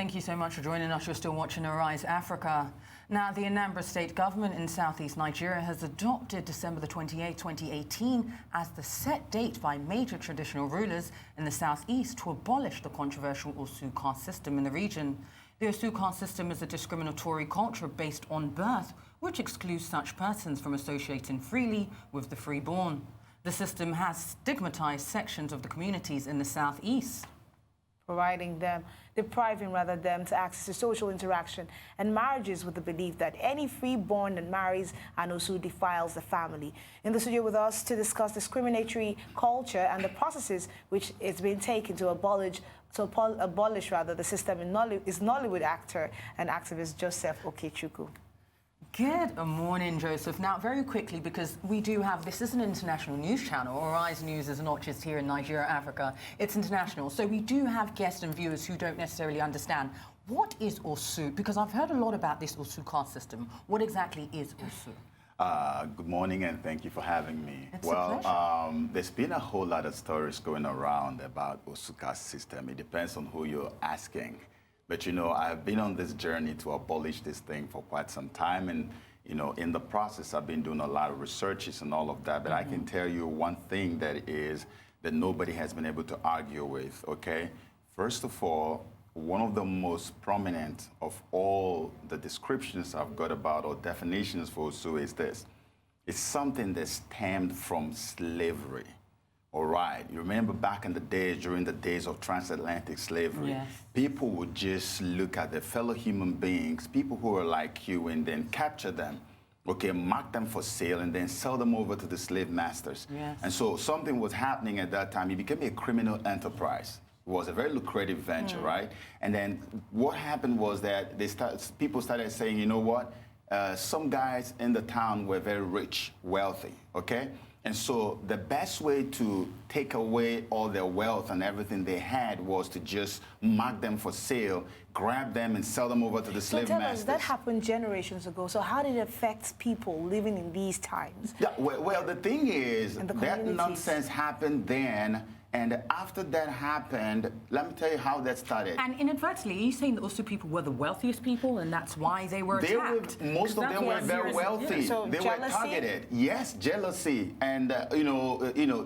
Thank you so much for joining us. You're still watching Arise Africa. Now, the Anambra State government in southeast Nigeria has adopted December the 28th, 2018 as the set date by major traditional rulers in the southeast to abolish the controversial Osu caste system in the region. The Osu caste system is a discriminatory culture based on birth, which excludes such persons from associating freely with the freeborn. The system has stigmatized sections of the communities in the southeast, depriving them to access to social interaction and marriages with the belief that any freeborn that marries an Osu defiles the family. In the studio with us to discuss discriminatory culture and the processes which it's been taken to abolish the system is Nollywood actor and activist Joseph Okechukwu. Good morning, Joseph. Now, very quickly, because we do have, this is an international news channel. Arise News is not just here in Nigeria, Africa. It's international. So we do have guests and viewers who don't necessarily understand. What is Osu? Because I've heard a lot about this Osu caste system. What exactly is Osu? Good morning, and thank you for having me. It's a pleasure. There's been a whole lot of stories going around about Osu caste system. It depends on who you're asking. But, you know, I've been on this journey to abolish this thing for quite some time. And, you know, in the process, I've been doing a lot of researches and all of that. But I can tell you one thing that nobody has been able to argue with, okay? First of all, one of the most prominent of all the descriptions I've got about or definitions for Osu is this. It's something that stemmed from slavery. All right, you remember back in the days, during the days of transatlantic slavery, yes, people would just look at their fellow human beings, people who are like you, and then capture them, okay, mark them for sale, and then sell them over to the slave masters. Yes. And so something was happening at that time. It became a criminal enterprise. It was a very lucrative venture, right? And then what happened was that people started saying, you know what, some guys in the town were very rich, wealthy, okay? And so the best way to take away all their wealth and everything they had was to just mark them for sale, grab them and sell them over to the slave masters. So tell us, that happened generations ago. So how did it affect people living in these times? Yeah, well, the thing is, that nonsense happened then. And after that happened, let me tell you how that started. And inadvertently, are you saying that Osu people were the wealthiest people and that's why they were attacked? Most of them were very wealthy. So they were targeted. Yes, jealousy and,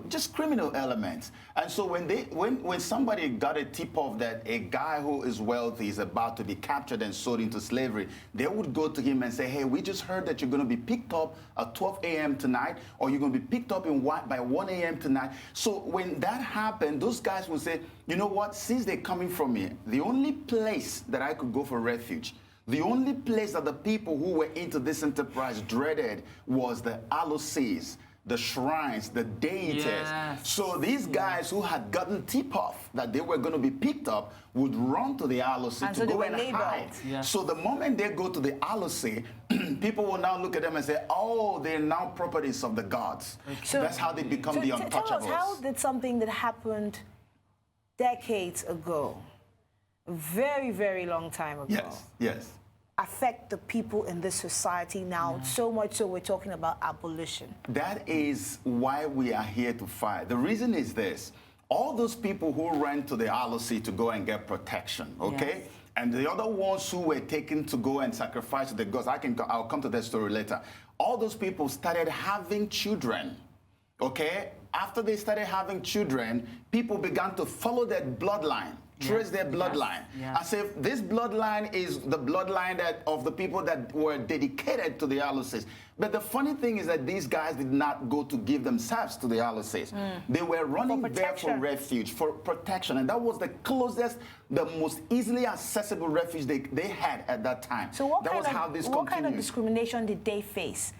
just criminal elements. And so when somebody got a tip-off that a guy who is wealthy is about to be captured and sold into slavery, they would go to him and say, hey, we just heard that you're going to be picked up at 12 a.m. tonight, or you're going to be picked up by 1 a.m. tonight. So when that happened, those guys would say, you know what, since they're coming from me, the only place that I could go for refuge, the only place that the people who were into this enterprise dreaded was the aloes, the shrines, the deities. Yes. So these guys who had gotten tip-off that they were going to be picked up would run to the aloes to go and hide. Yes. So the moment they go to the aloes, people will now look at them and say, oh, they're now properties of the gods. Okay. So that's how they become the untouchables. Tell us, how did something that happened decades ago, a very, very long time ago, yes, affect the people in this society now, so much so we're talking about abolition? That is why we are here to fight. The reason is this. All those people who ran to the RLC to go and get protection, okay? Yes. And the other ones who were taken to go and sacrifice to the gods, I'll come to that story later. All those people started having children, okay? After they started having children, people began to follow that bloodline. Trace their bloodline. Yes. As if this bloodline is the bloodline of the people that were dedicated to the Aloes. But the funny thing is that these guys did not go to give themselves to the Aloes. They were running there for refuge, for protection. And that was the closest, the most easily accessible refuge they had at that time. So what kind of discrimination did they face?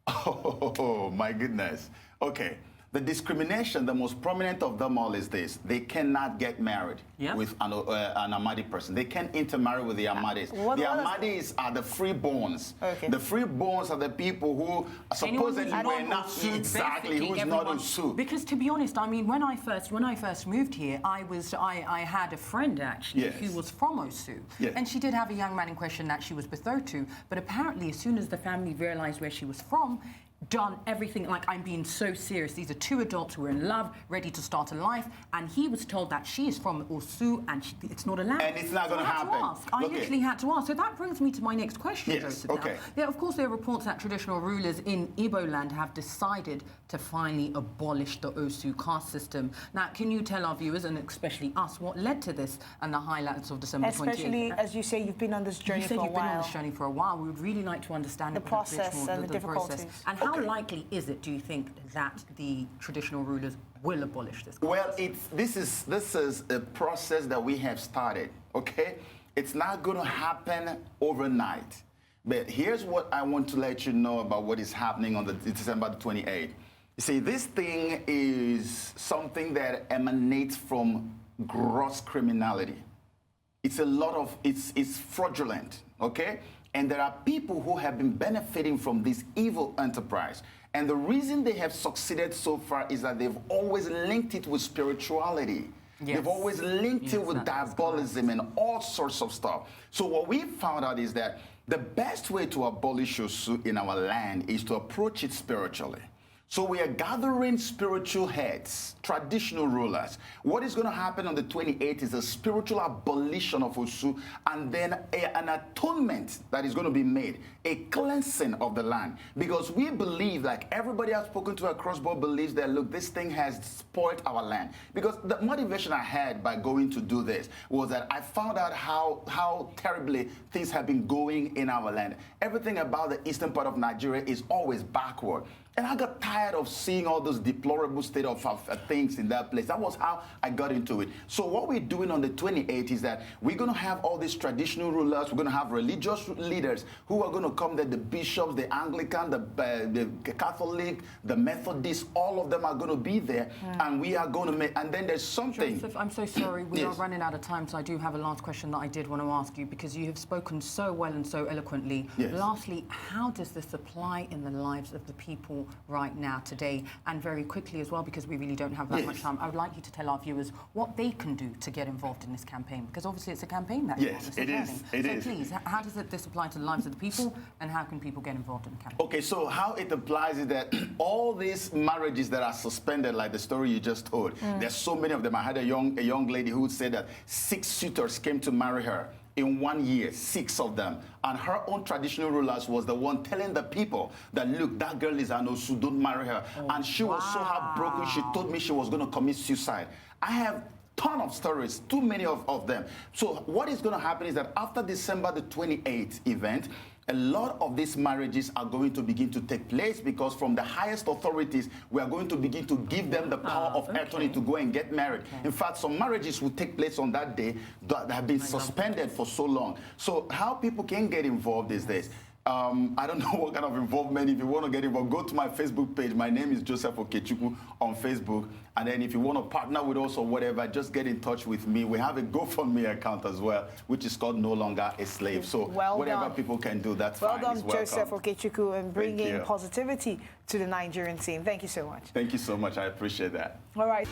Oh, my goodness. Okay. The discrimination, the most prominent of them all is this. They cannot get married with an Amadi person. They can't intermarry with the Amadis. The Amadis are the freeborns. Okay. The freeborns are the people who supposedly were not exactly who's not Osu. Because to be honest, I mean, when I first moved here, I had a friend actually who was from Osu, and she did have a young man in question that she was betrothed to. But apparently, as soon as the family realized where she was from, done everything like I'm being so serious. These are two adults who are in love, ready to start a life, and he was told that she is from Osu and it's not allowed. And it's not going to happen. I literally had to ask. So that brings me to my next question, yes, Joseph. okay. Yeah, of course, there are reports that traditional rulers in Igbo land have decided to finally abolish the Osu caste system. Now, can you tell our viewers, and especially us, what led to this and the highlights of December 28th? Especially, as you say, you've been on this journey for a while. You've been on this journey for a while. We would really like to understand the process and the difficulties. And how likely is it, do you think, that the traditional rulers will abolish this? Well, this is a process that we have started, okay? It's not going to happen overnight. But here's what I want to let you know about what is happening on the December 28th. You see, this thing is something that emanates from gross criminality. It's it's fraudulent, okay? And there are people who have been benefiting from this evil enterprise. And the reason they have succeeded so far is that they've always linked it with spirituality. Yes. They've always linked it with diabolism and all sorts of stuff. So what we found out is that the best way to abolish Osu in our land is to approach it spiritually. So we are gathering spiritual heads, traditional rulers. What is going to happen on the 28th is a spiritual abolition of Osu, and then an atonement that is going to be made, a cleansing of the land. Because we believe, like everybody I've spoken to across board believes that, look, this thing has spoiled our land. Because the motivation I had by going to do this was that I found out how terribly things have been going in our land. Everything about the eastern part of Nigeria is always backward. And I got tired of seeing all those deplorable state of things in that place. That was how I got into it. So what we're doing on the 28th is that we're going to have all these traditional rulers. We're going to have religious leaders who are going to come there, the bishops, the Anglican, the Catholic, the Methodist, all of them are going to be there. And we are going to make, and then there's something. Joseph, I'm so sorry. We are running out of time, so I do have a last question that I did want to ask you, because you have spoken so well and so eloquently. Yes. Lastly, how does this apply in the lives of the people right now, today? And very quickly as well, because we really don't have that much time, I would like you to tell our viewers what they can do to get involved in this campaign, because obviously it's a campaign that it is. So please, how does this apply to the lives of the people, and how can people get involved in the campaign? Okay, so how it applies is that all these marriages that are suspended, like the story you just told, there's so many of them. I had a young lady who said that 6 suitors came to marry her in 1 year, 6 of them. And her own traditional rulers was the one telling the people that, look, that girl is an Osu, don't marry her. And she was so heartbroken, she told me she was going to commit suicide. I have ton of stories, too many of them. So what is going to happen is that after December the 28th event, a lot of these marriages are going to begin to take place, because from the highest authorities, we are going to begin to give them the power of attorney to go and get married. In fact, some marriages will take place on that day that have been suspended for so long. So how people can get involved is this. I don't know what kind of involvement. If you want to get involved, go to my Facebook page. My name is Joseph Okechukwu on Facebook. And then if you want to partner with us or whatever, just get in touch with me. We have a GoFundMe account as well, which is called No Longer a Slave. So whatever people can do, that's fine. Well done, Joseph Okechukwu, and bringing positivity to the Nigerian scene. Thank you so much. Thank you so much. I appreciate that. All right.